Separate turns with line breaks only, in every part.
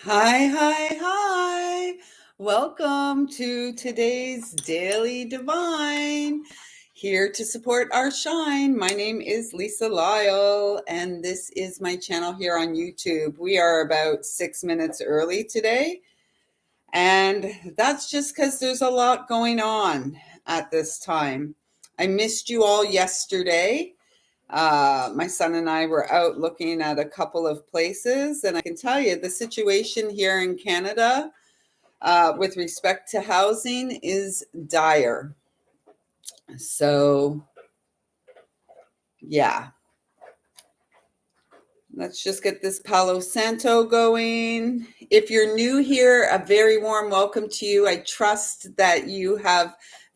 Hi, hi, hi. Welcome to today's Daily Divine. Here to support our shine. My name is Lisa Lyle, and this is my channel here on YouTube. We are about 6 minutes early today, and that's just because there's a lot going on at this time. I missed you all yesterday. My son and I were out looking at a couple of places, and I can tell you the situation here in Canada with respect to housing is dire. So, yeah, let's just get this Palo Santo going. If you're new here, a very warm welcome to you. I trust that you have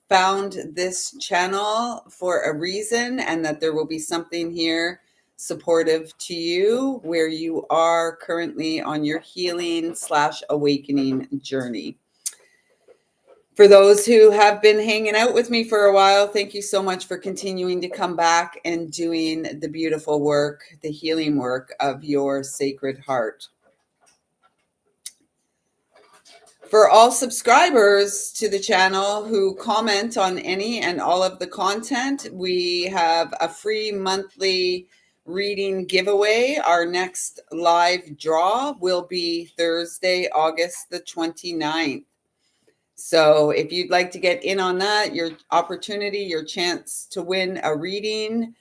found this channel for a reason and that there will be something here supportive to you where you are currently on your healing/awakening journey. For those who have been hanging out with me for a while, thank you so much for continuing to come back and doing the beautiful work, the healing work of your sacred heart. For all subscribers to the channel who comment on any and all of the content, we have a free monthly reading giveaway. Our next live draw will be Thursday, August the 29th. So if you'd like to get in on that, your opportunity, your chance to win a reading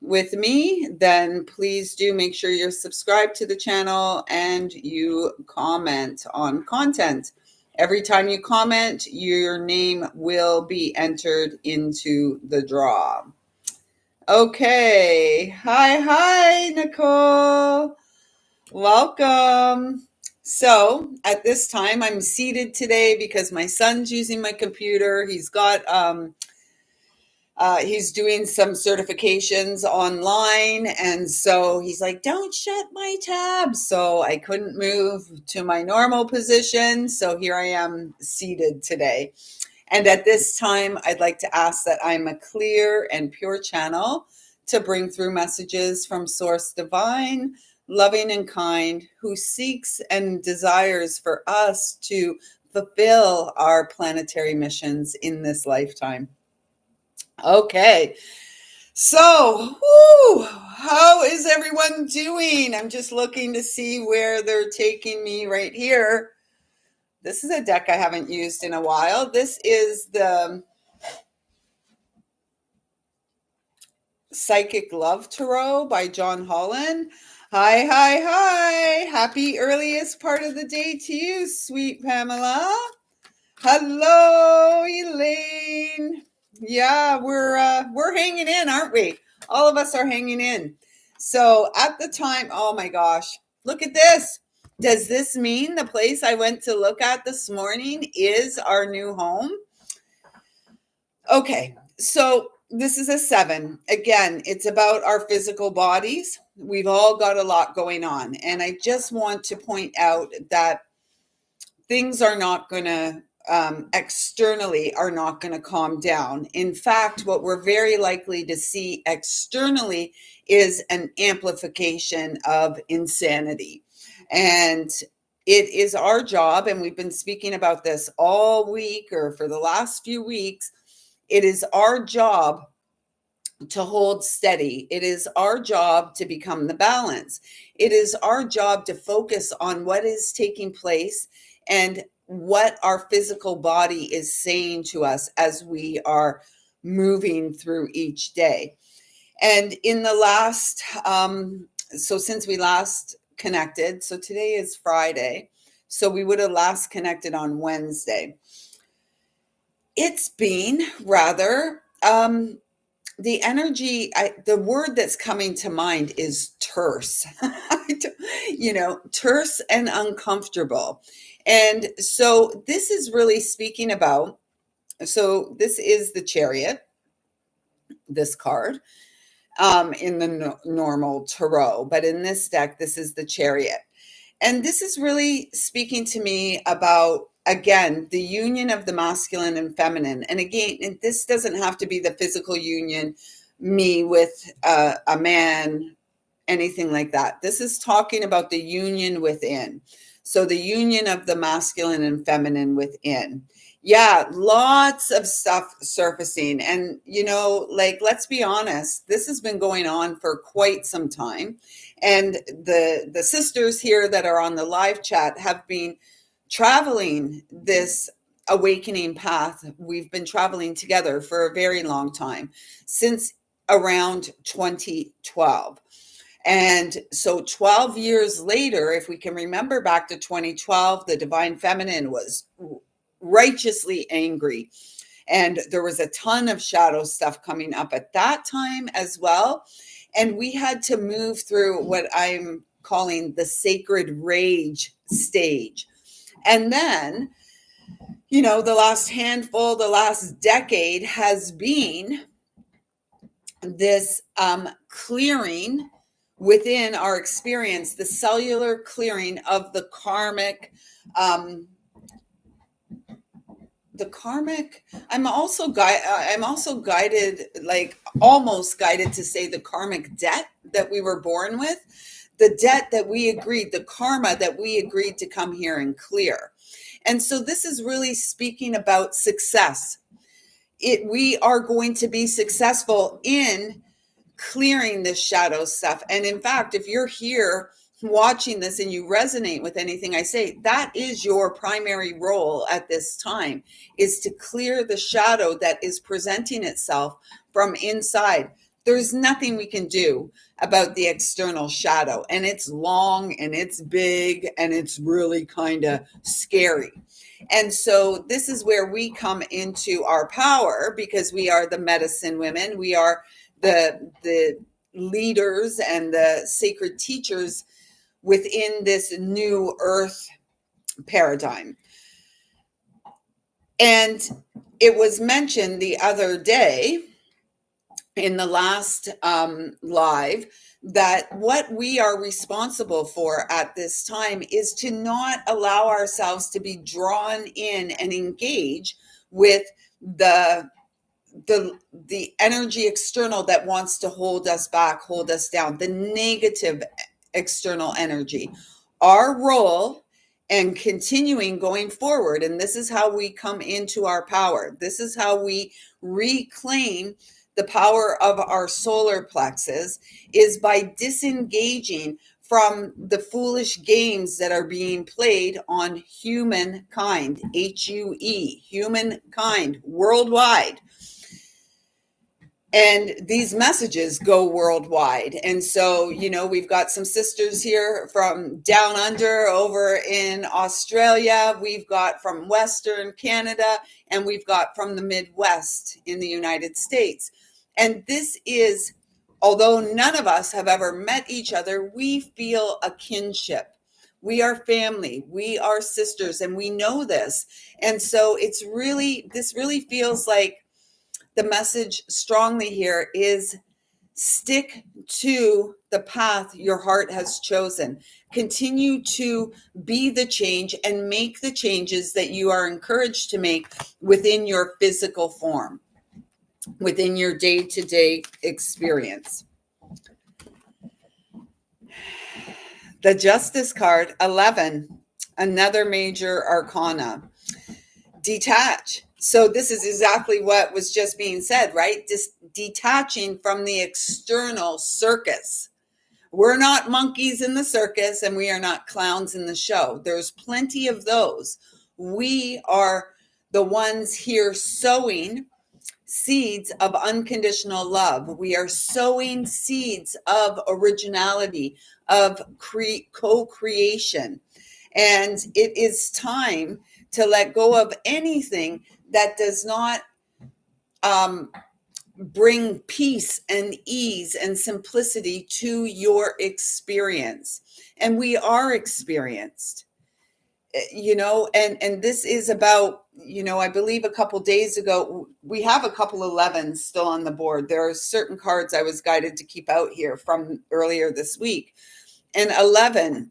with me, then please do make sure you're subscribed to the channel and you comment on content. Every time you comment, your name will be entered into the draw. Okay. Hi, Nicole. Welcome. So at this time, I'm seated today because my son's using my computer. He's doing some certifications online. And so he's like, don't shut my tab. So I couldn't move to my normal position. So here I am seated today. And at this time, I'd like to ask that I'm a clear and pure channel to bring through messages from Source Divine, loving and kind, who seeks and desires for us to fulfill our planetary missions in this lifetime. Okay, so how is everyone doing? I'm just looking to see where they're taking me right here. This is a deck I haven't used in a while. This is the Psychic Love Tarot by John Holland. Hi, hi, hi. Happy earliest part of the day to you, sweet Pamela. Hello, Elaine. Yeah, we're hanging in, aren't we? All of us are hanging in. So at the time, oh my gosh, look at this. Does this mean the place I went to look at this morning is our new home? Okay, so this is a 7. Again, it's about our physical bodies. We've all got a lot going on. And I just want to point out that things are not going to, externally, are not going to calm down. In fact, what we're very likely to see externally is an amplification of insanity. And it is our job, and we've been speaking about this all week or for the last few weeks. It is our job to hold steady. It is our job to become the balance. It is our job to focus on what is taking place and what our physical body is saying to us as we are moving through each day. And in the last, so since we last connected, so today is Friday, so we would have last connected on Wednesday. It's been rather, the energy, the word that's coming to mind is terse, terse and uncomfortable. And so this is really speaking about, so this is the Chariot, this card, in the normal tarot, but in this deck, this is the Chariot. And this is really speaking to me about, again, the union of the masculine and feminine. And again, this doesn't have to be the physical union, me with a man, anything like that. This is talking about the union within. So the union of the masculine and feminine within. Yeah, lots of stuff surfacing. And, like, let's be honest, this has been going on for quite some time. And the sisters here that are on the live chat have been traveling this awakening path. We've been traveling together for a very long time, since around 2012. And so 12 years later, if we can remember back to 2012, the divine feminine was righteously angry. And there was a ton of shadow stuff coming up at that time as well. And we had to move through what I'm calling the sacred rage stage. And then, the last decade has been this clearing within our experience, the cellular clearing of the karmic. I'm also guided, like almost guided to say the karmic debt that we were born with, the debt that we agreed, the karma that we agreed to come here and clear. And so this is really speaking about success. We are going to be successful in clearing this shadow stuff. And in fact, if you're here watching this and you resonate with anything I say, that is your primary role at this time, is to clear the shadow that is presenting itself from inside. There's nothing we can do about the external shadow, and it's long and it's big and it's really kind of scary. And so this is where we come into our power, because we are the medicine women. We are the leaders and the sacred teachers within this new earth paradigm. And it was mentioned the other day in the last live that what we are responsible for at this time is to not allow ourselves to be drawn in and engage with the energy external that wants to hold us back, hold us down, the negative external energy. Our role and continuing going forward, and this is how we come into our power. This is how we reclaim the power of our solar plexus, is by disengaging from the foolish games that are being played on humankind, HUE, humankind worldwide. And these messages go worldwide. And so, we've got some sisters here from down under over in Australia. We've got from Western Canada, and we've got from the Midwest in the United States. And this is, although none of us have ever met each other, we feel a kinship. We are family, we are sisters, and we know this. And so this really feels like the message strongly here is stick to the path your heart has chosen. Continue to be the change and make the changes that you are encouraged to make within your physical form, within your day-to-day experience. The Justice card, 11, another major arcana. Detach. So this is exactly what was just being said, right? Detaching from the external circus. We're not monkeys in the circus, and we are not clowns in the show. There's plenty of those. We are the ones here sowing seeds of unconditional love. We are sowing seeds of originality, of co-creation. And it is time to let go of anything that does not bring peace and ease and simplicity to your experience. And we are experienced, and this is about, I believe a couple days ago, we have a couple 11s still on the board. There are certain cards I was guided to keep out here from earlier this week. And 11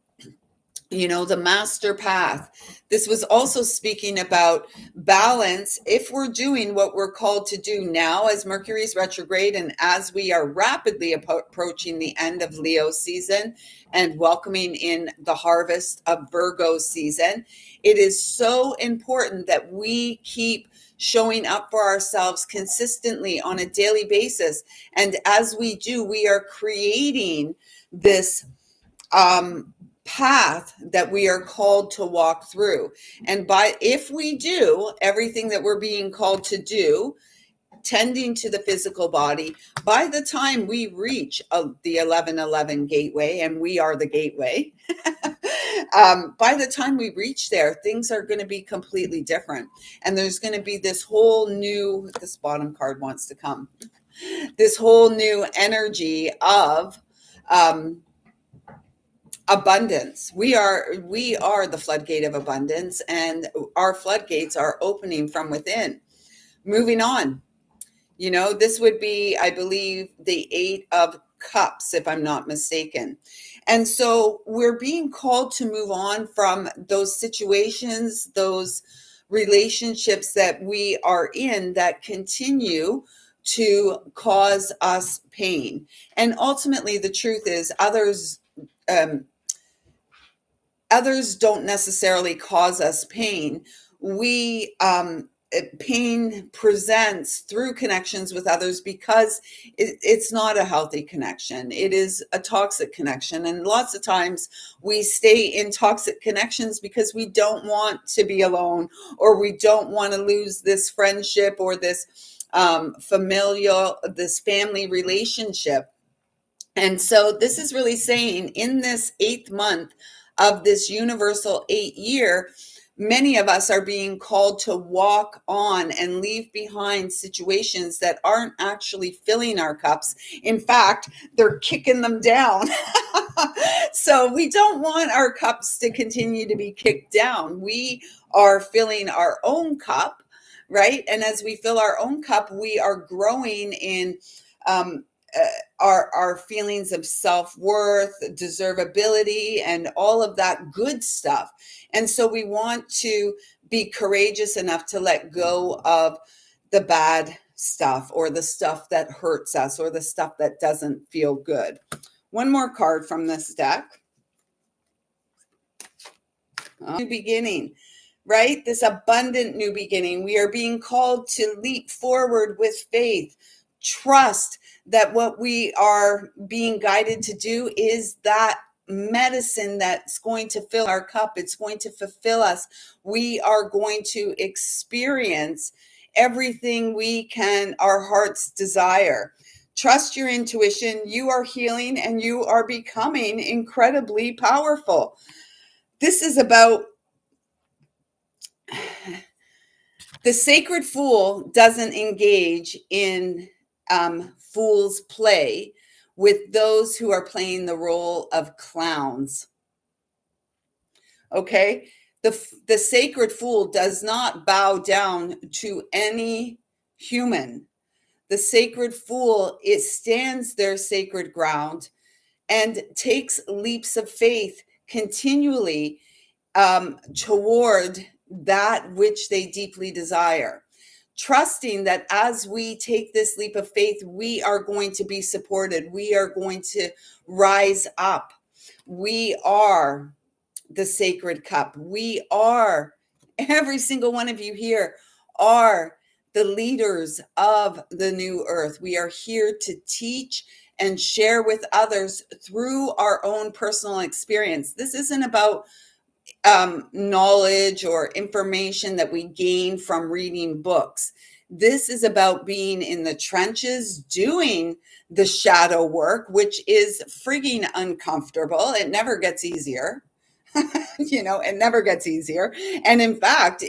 the master path. This was also speaking about balance. If we're doing what we're called to do now as Mercury's retrograde, and as we are rapidly approaching the end of Leo season and welcoming in the harvest of Virgo season, it is so important that we keep showing up for ourselves consistently on a daily basis. And as we do, we are creating this path that we are called to walk through. And if we do everything that we're being called to do, tending to the physical body, by the time we reach the 1111 gateway, and we are the gateway, by the time we reach there, things are going to be completely different. And there's going to be this bottom card wants to come, this whole new energy of abundance. We are the floodgate of abundance, and our floodgates are opening from within. Moving on, this would be, I believe, the 8 of Cups, if I'm not mistaken. And so we're being called to move on from those situations, those relationships that we are in that continue to cause us pain. And ultimately, the truth is, others don't necessarily cause us pain. Pain presents through connections with others because it's not a healthy connection. It is a toxic connection. And lots of times we stay in toxic connections because we don't want to be alone, or we don't want to lose this friendship or this family relationship. And so this is really saying, in this 8th month of this universal 8 year, many of us are being called to walk on and leave behind situations that aren't actually filling our cups. In fact, they're kicking them down. So we don't want our cups to continue to be kicked down. We are filling our own cup, right? And as we fill our own cup, we are growing in our feelings of self-worth, deservability, and all of that good stuff. And so we want to be courageous enough to let go of the bad stuff, or the stuff that hurts us, or the stuff that doesn't feel good. One more card from this deck. New beginning, right? This abundant new beginning. We are being called to leap forward with faith. Trust that what we are being guided to do is that medicine that's going to fill our cup. It's going to fulfill us. We are going to experience everything our hearts desire. Trust your intuition. You are healing, and you are becoming incredibly powerful. This is about the sacred fool doesn't engage in fool's play with those who are playing the role of clowns. Okay? The sacred fool does not bow down to any human. The sacred fool, it stands their sacred ground and takes leaps of faith continually toward that which they deeply desire, trusting that as we take this leap of faith, we are going to be supported. We are going to rise up. We are the sacred cup. We are, every single one of you here are the leaders of the new earth. We are here to teach and share with others through our own personal experience. This isn't about knowledge or information that we gain from reading books. This is about being in the trenches, doing the shadow work, which is frigging uncomfortable. It never gets easier. It never gets easier. And in fact,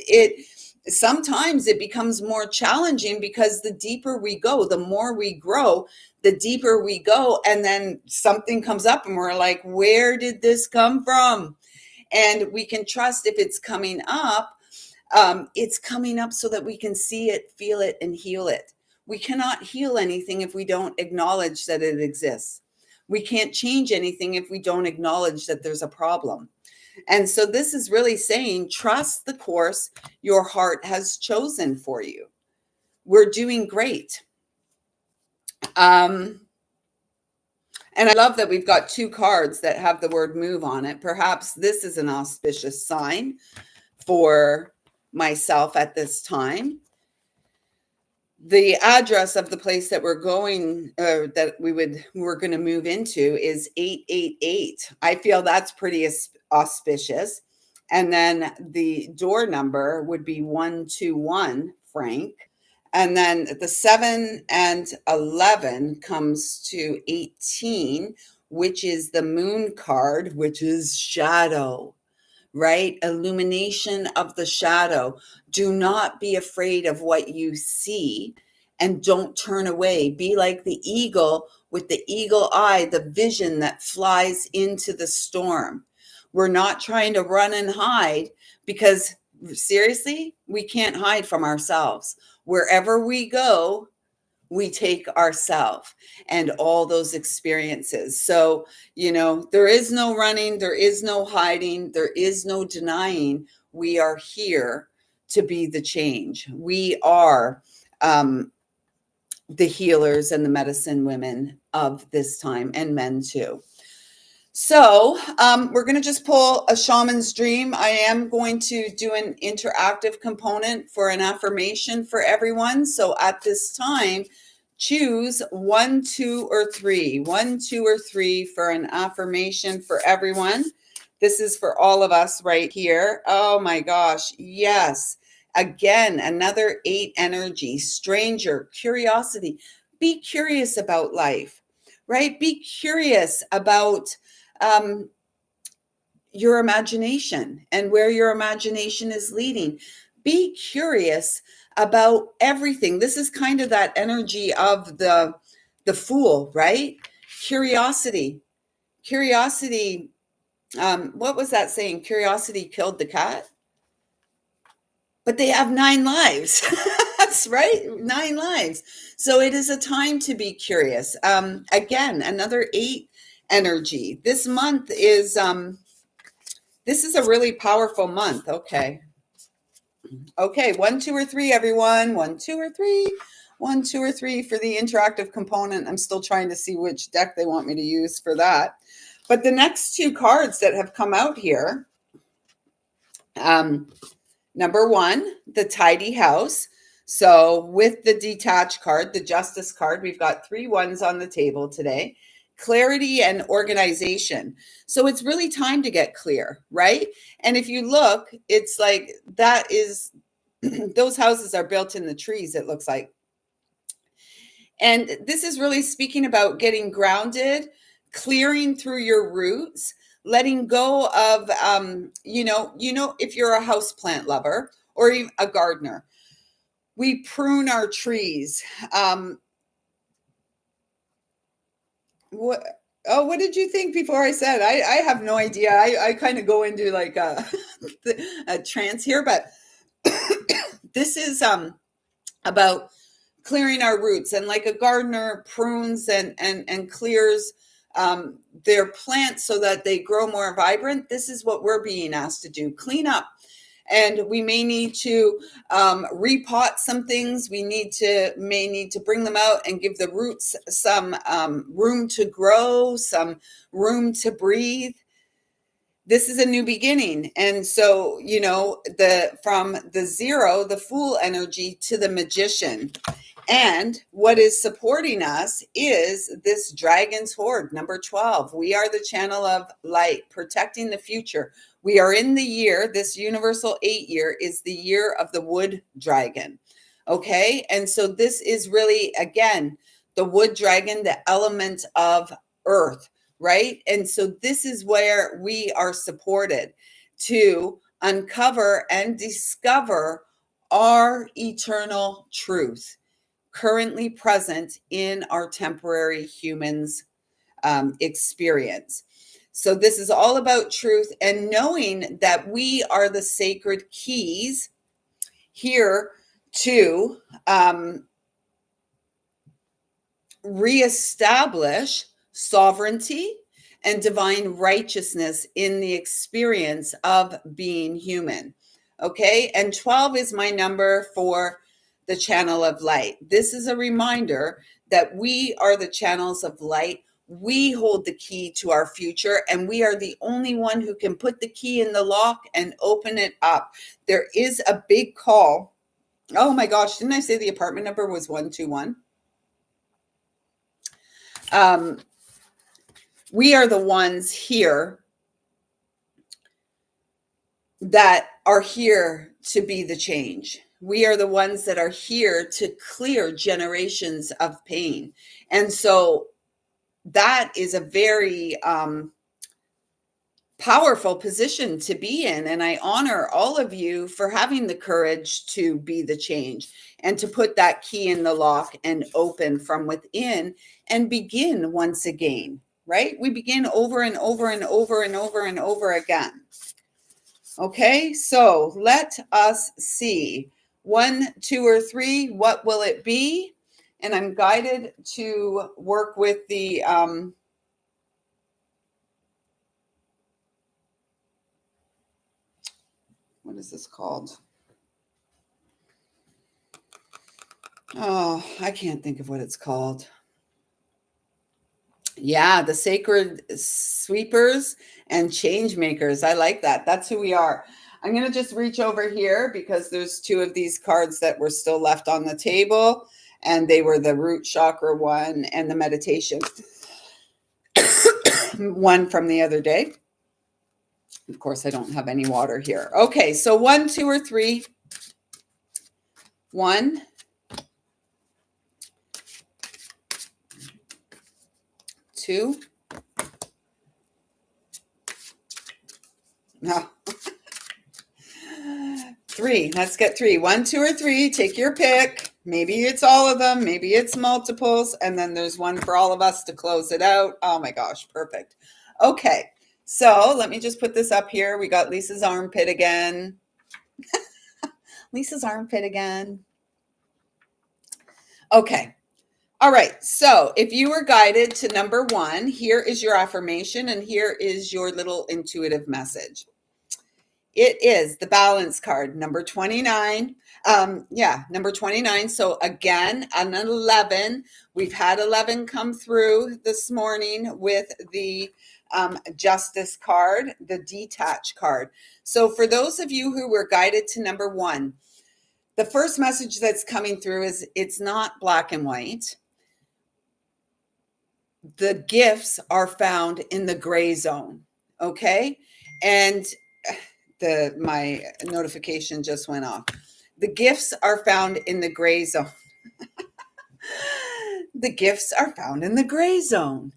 sometimes it becomes more challenging, because the deeper we go, the more we grow, the deeper we go. And then something comes up and we're like, where did this come from? And we can trust, if it's coming up so that we can see it, feel it, and heal it. We cannot heal anything if we don't acknowledge that it exists. We can't change anything if we don't acknowledge that there's a problem. And so this is really saying, trust the course your heart has chosen for you. We're doing great. And I love that we've got 2 cards that have the word move on it. Perhaps this is an auspicious sign for myself at this time. The address of the place that we're going, that we're going to move into is 888. I feel that's pretty auspicious. And then the door number would be 121, Frank. And then the 7 and 11 comes to 18, which is the moon card, which is shadow, right? Illumination of the shadow. Do not be afraid of what you see and don't turn away. Be like the eagle with the eagle eye, the vision that flies into the storm. We're not trying to run and hide, because seriously, we can't hide from ourselves. Wherever we go, we take ourselves and all those experiences. So, there is no running, there is no hiding, there is no denying. We are here to be the change. We are the healers and the medicine women of this time, and men too. So we're going to just pull a shaman's dream. I am going to do an interactive component for an affirmation for everyone. So at this time, choose 1, 2, or 3. 1, 2, or 3 for an affirmation for everyone. This is for all of us right here. Oh my gosh. Yes. Again, another 8 energy, stranger, curiosity. Be curious about life, right? Be curious about your imagination and where your imagination is leading. Be curious about everything. This is kind of that energy of the fool, right? Curiosity. What was that saying? Curiosity killed the cat, but they have 9 lives. That's right, 9 lives. So it is a time to be curious. Again, another 8 energy. This month is this is a really powerful month. Okay, 1, 2, or 3, everyone. 1, 2, or 3. 1, 2, or 3 for the interactive component. I'm still trying to see which deck they want me to use for that. But the next 2 cards that have come out here, number 1, the tidy house. So with the detached card, the justice card, we've got 3 ones on the table today. Clarity and organization. So it's really time to get clear, right? And if you look, it's like that is, those houses are built in the trees, it looks like. And this is really speaking about getting grounded, clearing through your roots, letting go of, if you're a houseplant lover or even a gardener, we prune our trees. What did you think before I said? I have no idea. I kind of go into like a trance here, but this is about clearing our roots, and like a gardener prunes and clears their plants so that they grow more vibrant. This is what we're being asked to do: clean up. And we may need to repot some things. We may need to bring them out and give the roots some room to grow, some room to breathe. This is a new beginning. And so, from the 0, the fool energy, to the magician. And what is supporting us is this dragon's horde, number 12. We are the channel of light, protecting the future. We are in the year, this universal 8 year is the year of the wood dragon. Okay. And so this is really, again, the wood dragon, the element of earth, right? And so this is where we are supported to uncover and discover our eternal truth, currently present in our temporary humans experience. So this is all about truth and knowing that we are the sacred keys here to reestablish sovereignty and divine righteousness in the experience of being human. Okay. And 12 is my number for the channel of light. This is a reminder that we are the channels of light. We hold the key to our future, and we are the only one who can put the key in the lock and open it up. There is a big call. Oh my gosh, didn't I say the apartment number was 121? We are the ones here that are here to be the change. We are the ones that are here to clear generations of pain. And so that is a very powerful position to be in. And I honor all of you for having the courage to be the change and to put that key in the lock and open from within and begin once again, right? We begin over and over and over and over and over again. Okay, so let us see. 1, 2, or 3, what will it be? And I'm guided to work with the what is this called? Oh, I can't think of what it's called. Yeah, the sacred sweepers and change makers. I like that. That's who we are. I'm going to just reach over here because there's 2 of these cards that were still left on the table, and they were the root chakra one and the meditation one from the other day. Of course, I don't have any water here. Okay, so 1, 2, or 3. 1, 2. No. 3. Let's get 3. 1, 2, or 3. Take your pick. Maybe it's all of them. Maybe it's multiples. And then there's one for all of us to close it out. Oh my gosh, perfect. Okay, so let me just put this up here. We got Lisa's armpit again. Lisa's armpit again. Okay. All right. So if you were guided to number 1, here is your affirmation and here is your little intuitive message. It is the balance card, number 29. Number 29. So again, an 11. We've had 11 come through this morning with the justice card, the detach card. So for those of you who were guided to number 1, the first message that's coming through is it's not black and white. The gifts are found in the gray zone. Okay. And my notification just went off. The gifts are found in the gray zone. The gifts are found in the gray zone.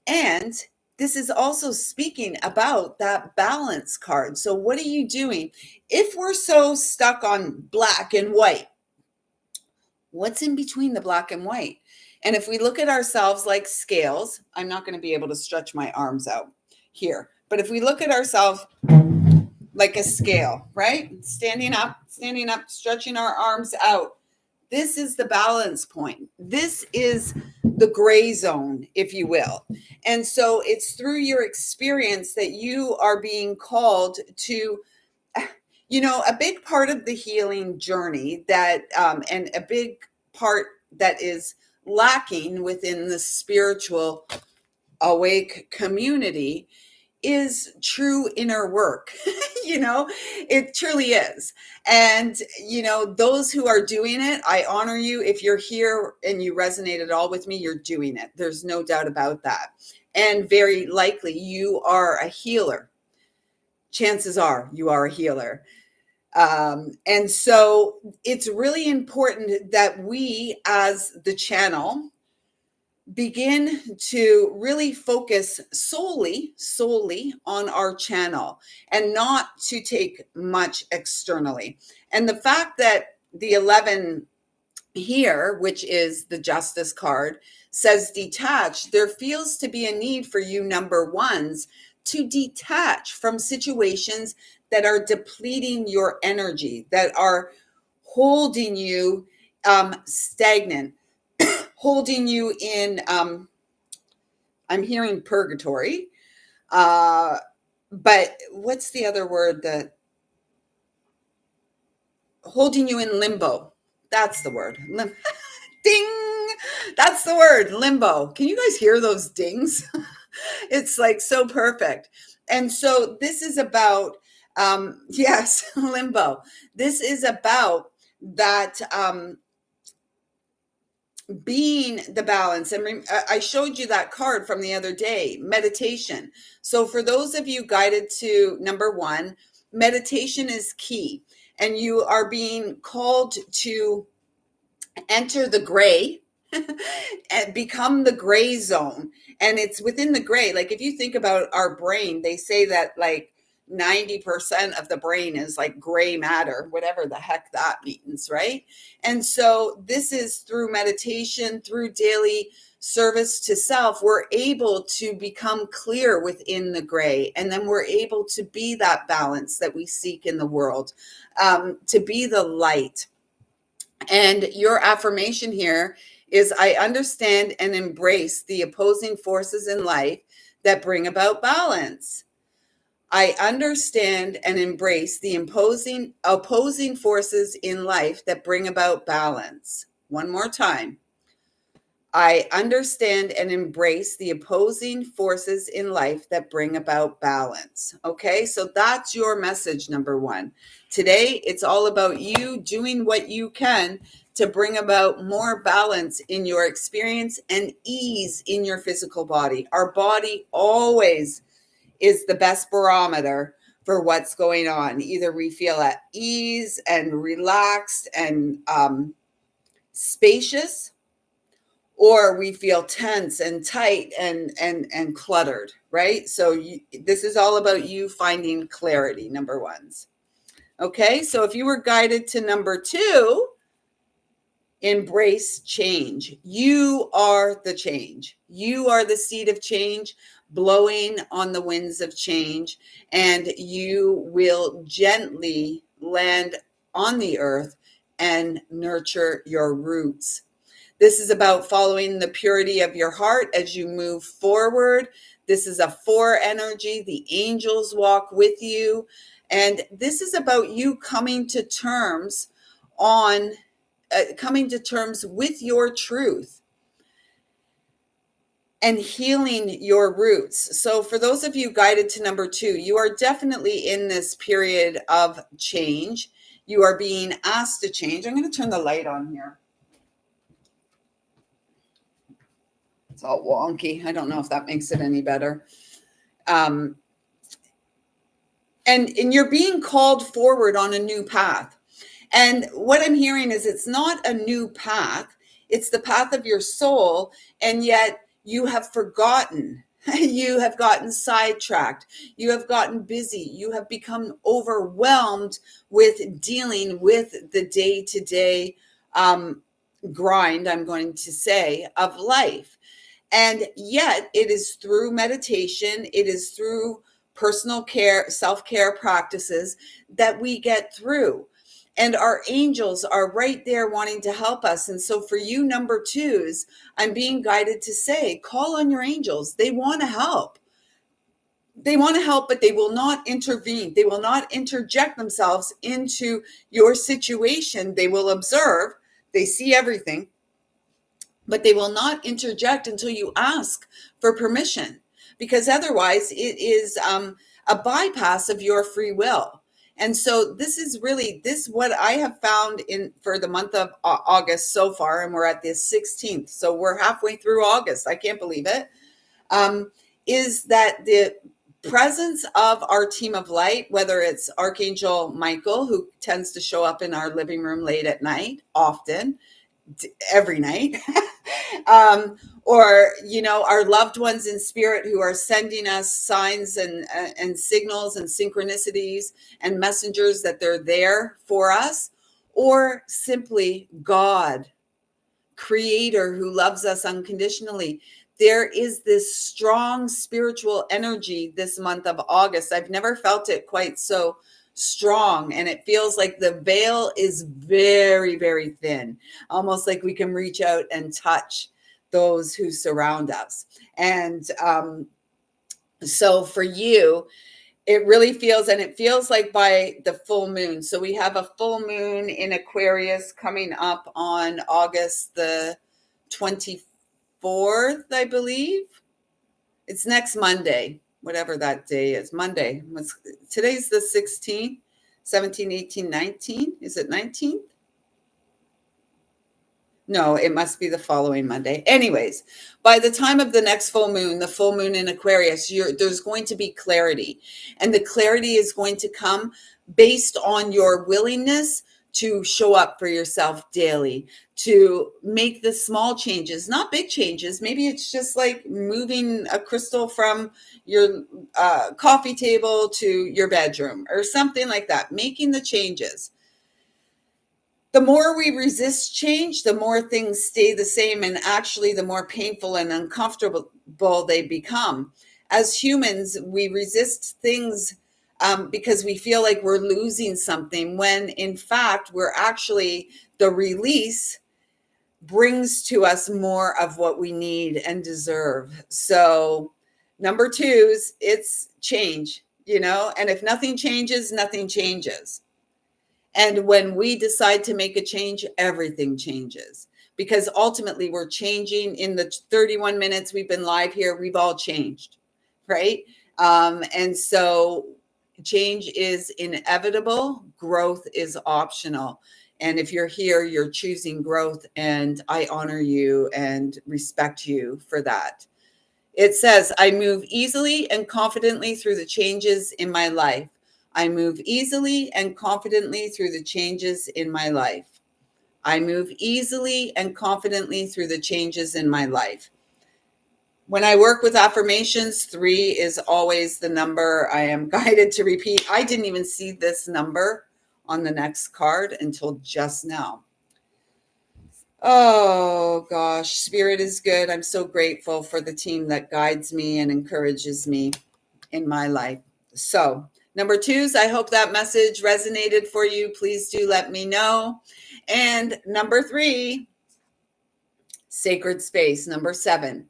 And this is also speaking about that balance card. So what are you doing? If we're so stuck on black and white, what's in between the black and white? And if we look at ourselves like scales, I'm not going to be able to stretch my arms out here, but if we look at ourselves like a scale, right? Standing up, stretching our arms out. This is the balance point. This is the gray zone, if you will. And so it's through your experience that you are being called to, a big part of the healing journey that, and a big part that is lacking within the spiritual awake community is true inner work. It truly is. And, those who are doing it, I honor you. If you're here and you resonate at all with me, you're doing it. There's no doubt about that. And very likely you are a healer. Chances are you are a healer. And so it's really important that we as the channel begin to really focus solely on our channel and not to take much externally. And the fact that the 11 here, which is the justice card, says detach, there feels to be a need for you number 1s to detach from situations that are depleting your energy, that are holding you stagnant, holding you in, I'm hearing purgatory, But what's the other word that holding you in limbo? That's the word. Ding. That's the word, limbo. Can you guys hear those dings? It's like so perfect. And so this is about, yes, limbo. This is about that being the balance. And I showed you that card from the other day, meditation. So for those of you guided to number 1, meditation is key. And you are being called to enter the gray and become the gray zone. And it's within the gray. Like if you think about our brain, they say that like 90% of the brain is like gray matter, whatever the heck that means, right? And so this is through meditation, through daily service to self, we're able to become clear within the gray. And then we're able to be that balance that we seek in the world, to be the light. And your affirmation here is I understand and embrace the opposing forces in life that bring about balance. I understand and embrace the opposing forces in life that bring about balance. One more time. I understand and embrace the opposing forces in life that bring about balance. Okay, so that's your message, number 1. Today, it's all about you doing what you can to bring about more balance in your experience and ease in your physical body. Our body always is the best barometer for what's going on. Either we feel at ease and relaxed and spacious, or we feel tense and tight and cluttered, right? So this is all about you finding clarity, number 1s. Okay, so if you were guided to number 2, embrace change. You are the change. You are the seed of change blowing on the winds of change, and you will gently land on the earth and nurture your roots. This is about following the purity of your heart as you move forward. This is a 4 energy. The angels walk with you. And this is about you coming to terms with your truth and healing your roots. So for those of you guided to number 2, you are definitely in this period of change. You are being asked to change. I'm going to turn the light on here. It's all wonky. I don't know if that makes it any better. And you're being called forward on a new path. And what I'm hearing is it's not a new path. It's the path of your soul. And yet you have forgotten. You have gotten sidetracked. You have gotten busy. You have become overwhelmed with dealing with the day-to-day grind, I'm going to say, of life. And yet it is through meditation, it is through personal care, self-care practices that we get through. And our angels are right there wanting to help us. And so for you number 2s, I'm being guided to say, call on your angels. They want to help. They want to help, but they will not intervene. They will not interject themselves into your situation. They will observe. They see everything, but they will not interject until you ask for permission, because otherwise it is a bypass of your free will. And so this is really what I have found in for the month of August so far, and we're at the 16th, so we're halfway through August. I can't believe it. Is that the presence of our team of light, whether it's Archangel Michael, who tends to show up in our living room late at night, often, every night, or our loved ones in spirit who are sending us signs and signals and synchronicities and messengers that they're there for us, or simply God, creator, who loves us unconditionally. There is this strong spiritual energy this month of August. I've never felt it quite so strong, and it feels like the veil is very, very thin, almost like we can reach out and touch those who surround us. And So for you, it really feels, and it feels like by the full moon. So we have a full moon in Aquarius coming up on August the 24th, I believe. It's next Monday, whatever that day is. Monday. Today's the 16th, 17, 18, 19. Is it 19th? No, it must be the following Monday. Anyways, by the time of the next full moon, the full moon in Aquarius, there's going to be clarity. And the clarity is going to come based on your willingness to show up for yourself daily, to make the small changes, not big changes. Maybe it's just like moving a crystal from your coffee table to your bedroom or something like that, making the changes. The more we resist change, the more things stay the same, and actually the more painful and uncomfortable they become. As humans, we resist things because we feel like we're losing something, when in fact we're actually, the release brings to us more of what we need and deserve. So number twos, it's change, and if nothing changes, nothing changes. And when we decide to make a change, everything changes, because ultimately we're changing. In the 31 minutes we've been live here, we've all changed, right? And so change is inevitable. Growth is optional. And if you're here, you're choosing growth, and I honor you and respect you for that. It says, I move easily and confidently through the changes in my life. I move easily and confidently through the changes in my life. I move easily and confidently through the changes in my life. When I work with affirmations, 3 is always the number I am guided to repeat. I didn't even see this number on the next card until just now. Oh gosh, Spirit is good. I'm so grateful for the team that guides me and encourages me in my life. So, number twos, I hope that message resonated for you. Please do let me know. And number 3, sacred space. Number 7,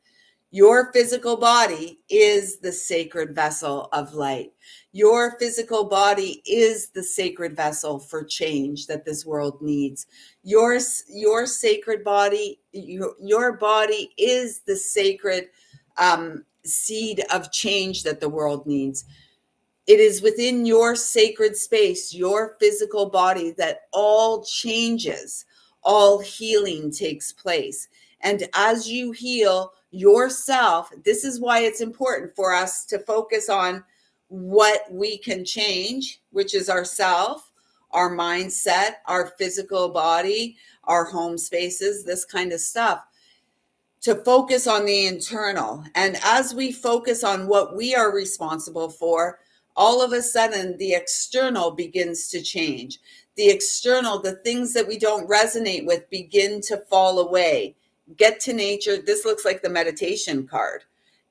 your physical body is the sacred vessel of light. Your physical body is the sacred vessel for change that this world needs. Your sacred body, your body is the sacred seed of change that the world needs. It is within your sacred space, your physical body, that all changes, all healing takes place. And as you heal yourself, this is why it's important for us to focus on what we can change, which is ourself, our mindset, our physical body, our home spaces, this kind of stuff, to focus on the internal. And as we focus on what we are responsible for, all of a sudden the external begins to change. The external, the things that we don't resonate with, begin to fall away. Get to nature. This looks like the meditation card.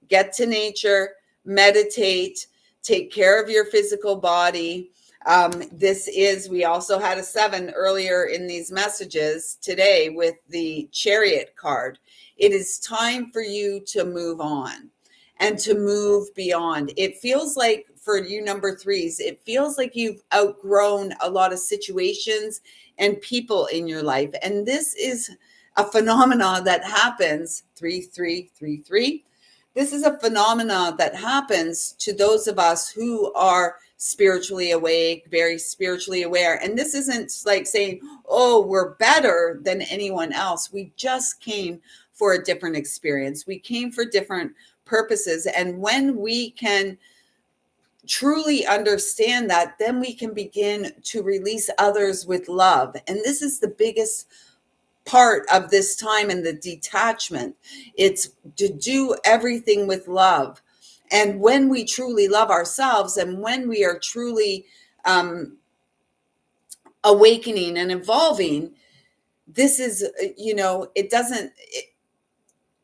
Get to nature, meditate, take care of your physical body. We also had a 7 earlier in these messages today with the Chariot card. It is time for you to move on and to move beyond. It feels like, for you number 3s, it feels like you've outgrown a lot of situations and people in your life. And this is a phenomenon that happens, 3333. This is a phenomena that happens to those of us who are spiritually awake, very spiritually aware. And this isn't like saying, oh, we're better than anyone else. We just came for a different experience. We came for different purposes. And when we can truly understand that, then we can begin to release others with love. And this is the biggest part of this time, and the detachment. It's to do everything with love. And when we truly love ourselves, and when we are truly awakening and evolving, this is,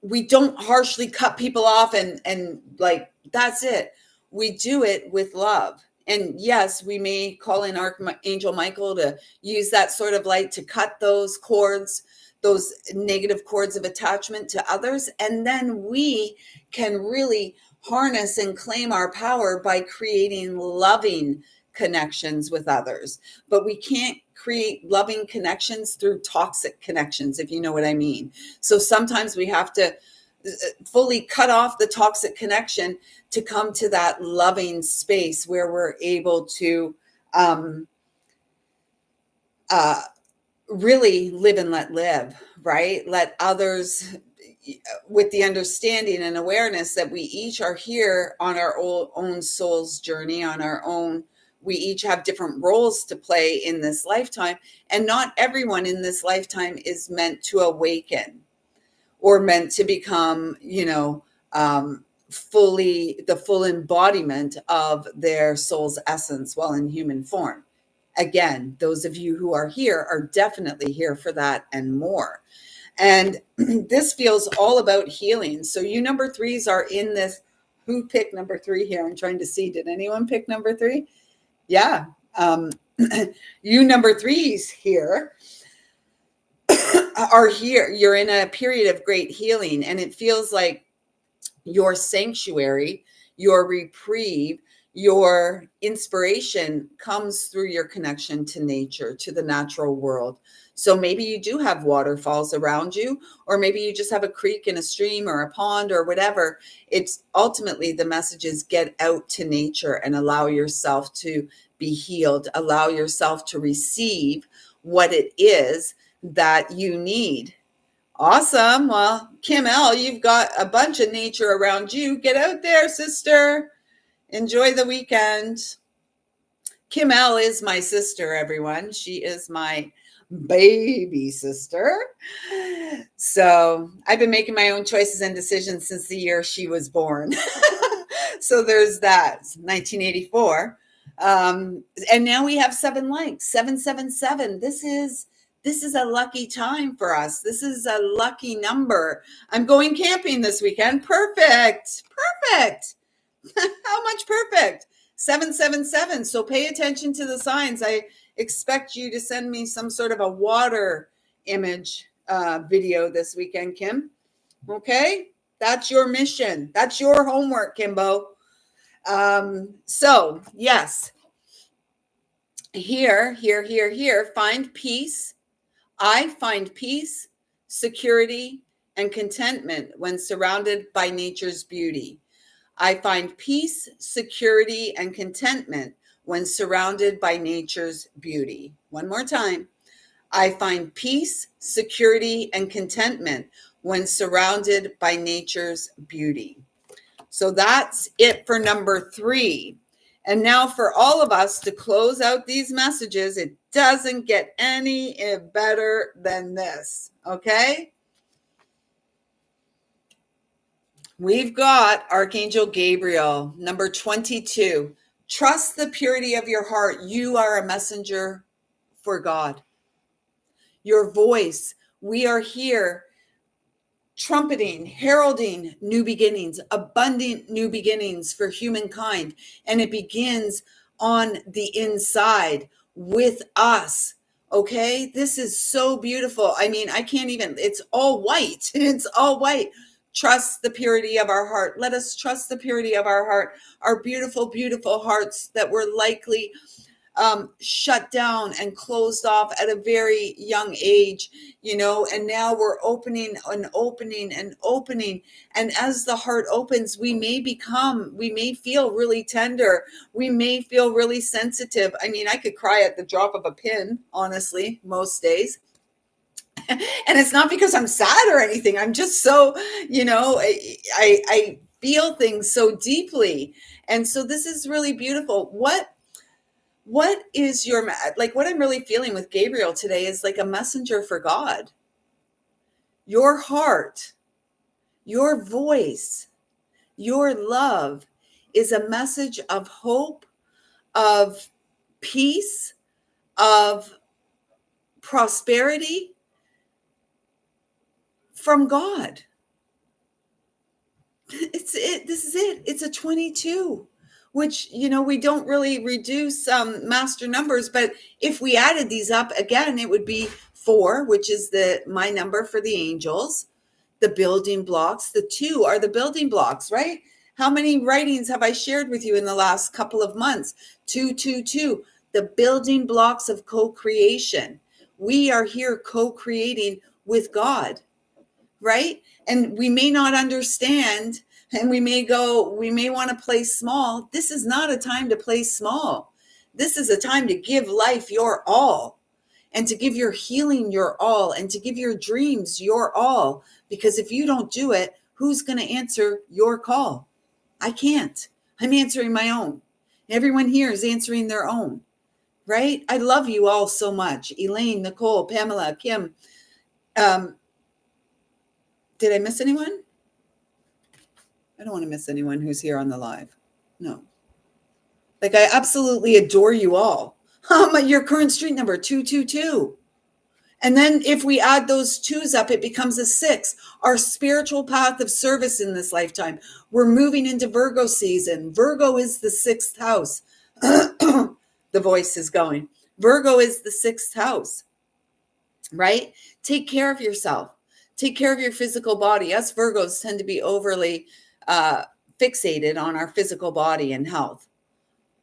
we don't harshly cut people off and like, that's it. We do it with love. And yes, we may call in Archangel Michael to use that sort of light to cut those cords, those negative cords of attachment to others. And then we can really harness and claim our power by creating loving connections with others. But we can't create loving connections through toxic connections, if you know what I mean. So sometimes we have to fully cut off the toxic connection to come to that loving space where we're able to really live and let live, right? Let others, with the understanding and awareness that we each are here on our own soul's journey, on our own. We each have different roles to play in this lifetime, and not everyone in this lifetime is meant to awaken or meant to become, fully the full embodiment of their soul's essence while in human form. Again, those of you who are here are definitely here for that and more. And this feels all about healing. So you number threes are in this. Who picked number three here? I'm trying to see. Did anyone pick number three? Yeah. You number threes here are here. You're in a period of great healing, and it feels like your sanctuary, your reprieve, your inspiration comes through your connection to nature, to the natural world. So maybe you do have waterfalls around you, or maybe you just have a creek and a stream or a pond or whatever. It's ultimately the message is get out to nature and allow yourself to be healed, allow yourself to receive what it is that you need. Awesome. Well, Kim L, you've got a bunch of nature around you. Get out there, sister. Enjoy the weekend. Kim L is my sister, everyone. She is my baby sister. So I've been making my own choices and decisions since the year she was born. So there's that. 1984. And now we have 7 likes, 777. This is a lucky time for us. This is a lucky number. I'm going camping this weekend. Perfect. How much perfect? 777. So pay attention to the signs. I expect you to send me some sort of a water image video this weekend, Kim. Okay? That's your mission. That's your homework, Kimbo. So yes, here, find peace. I find peace, security, and contentment when surrounded by nature's beauty. I find peace, security, and contentment when surrounded by nature's beauty. One more time. I find peace, security, and contentment when surrounded by nature's beauty. So that's it for number 3. And now for all of us to close out these messages, it doesn't get any better than this, okay? We've got Archangel Gabriel, number 22. Trust the purity of your heart. You are a messenger for God. Your voice, we are here trumpeting, heralding new beginnings, abundant new beginnings for humankind. And it begins on the inside with us. Okay. This is so beautiful. I mean, I can't even, it's all white. It's all white. Trust the purity of our heart. Let us trust the purity of our heart, our beautiful, beautiful hearts that were likely shut down and closed off at a very young age, and now we're opening and opening and opening. And as the heart opens, we may feel really tender. We may feel really sensitive. I mean, I could cry at the drop of a pin, honestly, most days. And it's not because I'm sad or anything. I'm just so, I feel things so deeply. And so this is really beautiful. What is what I'm really feeling with Gabriel today is like a messenger for God. Your heart, your voice, your love is a message of hope, of peace, of prosperity from God. This is it. It's a 22. Which, we don't really reduce master numbers, but if we added these up again, it would be 4, which is my number for the angels, the building blocks. The 2 are the building blocks, right? How many writings have I shared with you in the last couple of months? 222, the building blocks of co-creation. We are here co-creating with God, right? And we may not understand, and we may want to play small. This is not a time to play small. This is a time to give life your all, and to give your healing your all, and to give your dreams your all. Because if you don't do it, who's going to answer your call? I can't. I'm answering my own. Everyone here is answering their own, right? I love you all so much. Elaine, Nicole, Pamela, Kim. Did I miss anyone? I don't want to miss anyone who's here on the live. No. Like, I absolutely adore you all. Your current street number, 222. And then if we add those twos up, it becomes a 6. Our spiritual path of service in this lifetime. We're moving into Virgo season. Virgo is the 6th house. The voice is going. Virgo is the 6th house, right? Take care of yourself. Take care of your physical body. Us Virgos tend to be overly fixated on our physical body and health.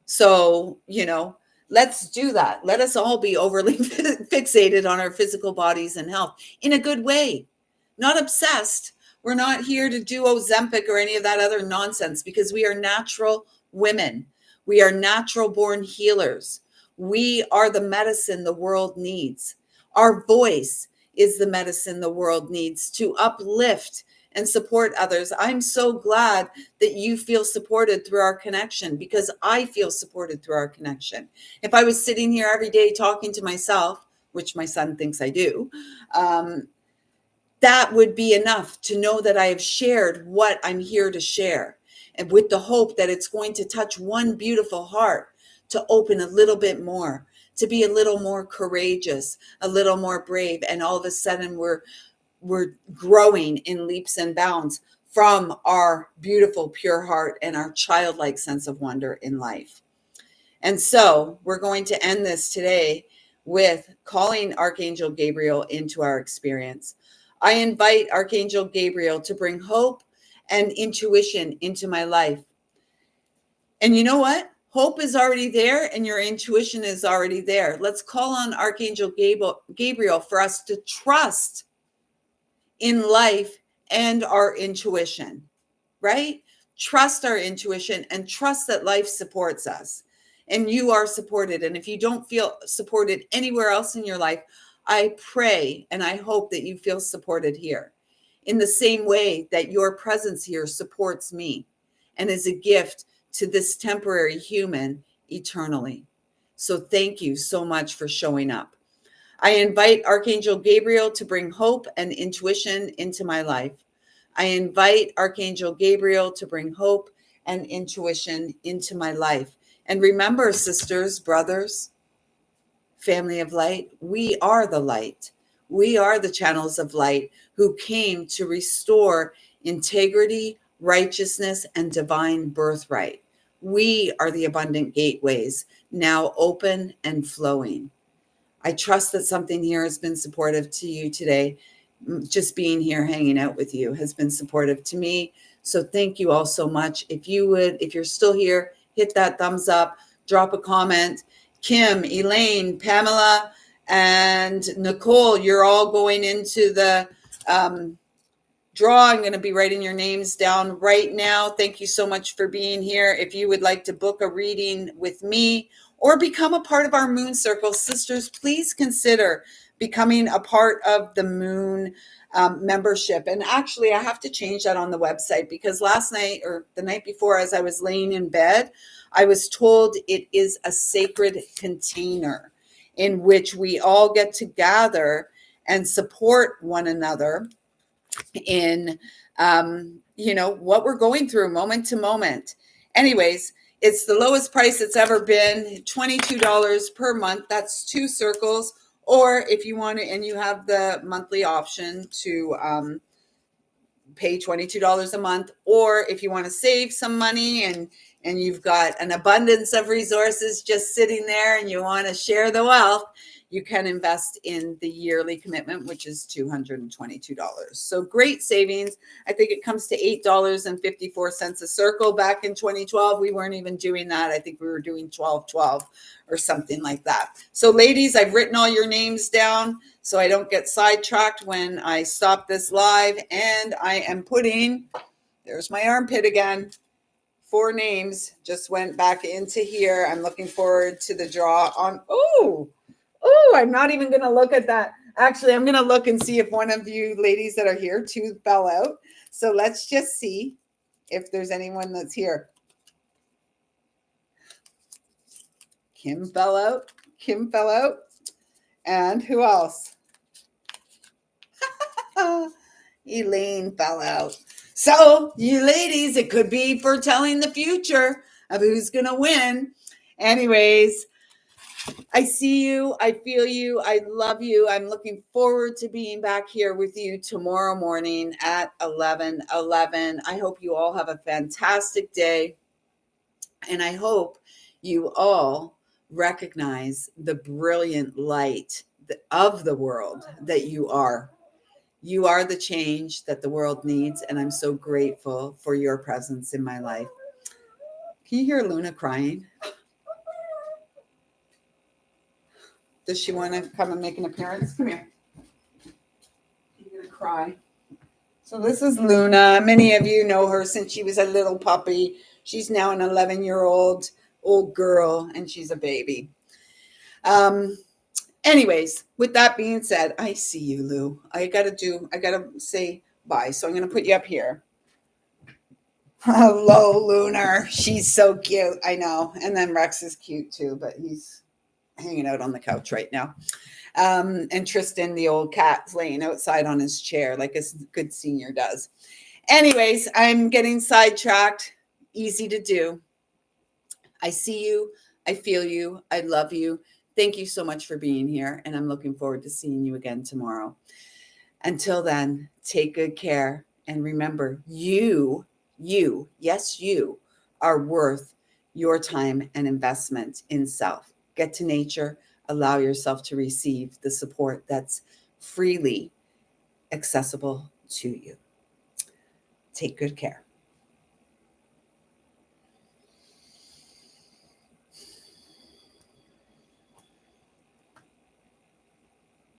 So, let's do that. Let us all be overly fixated on our physical bodies and health in a good way, not obsessed. We're not here to do Ozempic or any of that other nonsense, because we are natural women. We are natural born healers. We are the medicine the world needs. Our voice is the medicine the world needs to uplift and support others. I'm so glad that you feel supported through our connection, because I feel supported through our connection. If I was sitting here every day talking to myself, which my son thinks I do, that would be enough to know that I have shared what I'm here to share, and with the hope that it's going to touch one beautiful heart to open a little bit more, to be a little more courageous, a little more brave. And all of a sudden we're growing in leaps and bounds from our beautiful, pure heart and our childlike sense of wonder in life. And so we're going to end this today with calling Archangel Gabriel into our experience. I invite Archangel Gabriel to bring hope and intuition into my life. And you know what? Hope is already there, and your intuition is already there. Let's call on Archangel Gabriel for us to trust in life and our intuition, right? Trust our intuition and trust that life supports us, and you are supported. And if you don't feel supported anywhere else in your life, I pray and I hope that you feel supported here in the same way that your presence here supports me and is a gift to this temporary human eternally. So thank you so much for showing up. I invite Archangel Gabriel to bring hope and intuition into my life. I invite Archangel Gabriel to bring hope and intuition into my life. And remember, sisters, brothers, family of light, we are the light. We are the channels of light who came to restore integrity, righteousness, and divine birthright. We are the abundant gateways, now open and flowing. I trust that something here has been supportive to you today. Just being here, hanging out with you has been supportive to me. So thank you all so much. If you're still here, hit that thumbs up, drop a comment. Kim, Elaine, Pamela, and Nicole, you're all going into the draw. I'm going to be writing your names down right now. Thank you so much for being here. If you would like to book a reading with me or become a part of our Moon Circle, sisters, please consider becoming a part of the Moon membership. And actually, I have to change that on the website, because last night or the night before, as I was laying in bed, I was told it is a sacred container in which we all get to gather and support one another in what we're going through moment to moment. Anyways, it's the lowest price it's ever been, $22 per month. That's 2 circles. Or if you want to, and you have the monthly option to pay $22 a month, or if you want to save some money and you've got an abundance of resources just sitting there and you want to share the wealth, you can invest in the yearly commitment, which is $222. So great savings. I think it comes to $8.54 a circle. Back in 2012, we weren't even doing that. I think we were doing $12.12 or something like that. So ladies, I've written all your names down so I don't get sidetracked when I stop this live. And I am putting, there's my armpit again. 4 names just went back into here. I'm looking forward to the draw on. Oh, I'm not even going to look at that. Actually, I'm going to look and see if one of you ladies that are here, 2 fell out. So let's just see if there's anyone that's here. Kim fell out. And who else? Elaine fell out. So, you ladies, it could be foretelling the future of who's going to win. Anyways, I see you. I feel you. I love you. I'm looking forward to being back here with you tomorrow morning at 11:11. I hope you all have a fantastic day. And I hope you all recognize the brilliant light of the world that you are. You are the change that the world needs, and I'm so grateful for your presence in my life. Can you hear Luna crying? Does she want to come and make an appearance? Come here. You're going to cry. So this is Luna. Many of you know her since she was a little puppy. She's now an 11-year-old old girl, and she's a baby. Anyways, with that being said, I see you, Lou. I gotta say bye. So I'm gonna put you up here. Hello, Lunar. She's so cute. I know. And then Rex is cute too, but he's hanging out on the couch right now. And Tristan, the old cat, is laying outside on his chair like a good senior does. Anyways, I'm getting sidetracked. Easy to do. I see you. I feel you. I love you. Thank you so much for being here, and I'm looking forward to seeing you again tomorrow. Until then, take good care, and remember, you, yes, you are worth your time and investment in self. Get to nature, allow yourself to receive the support that's freely accessible to you. Take good care.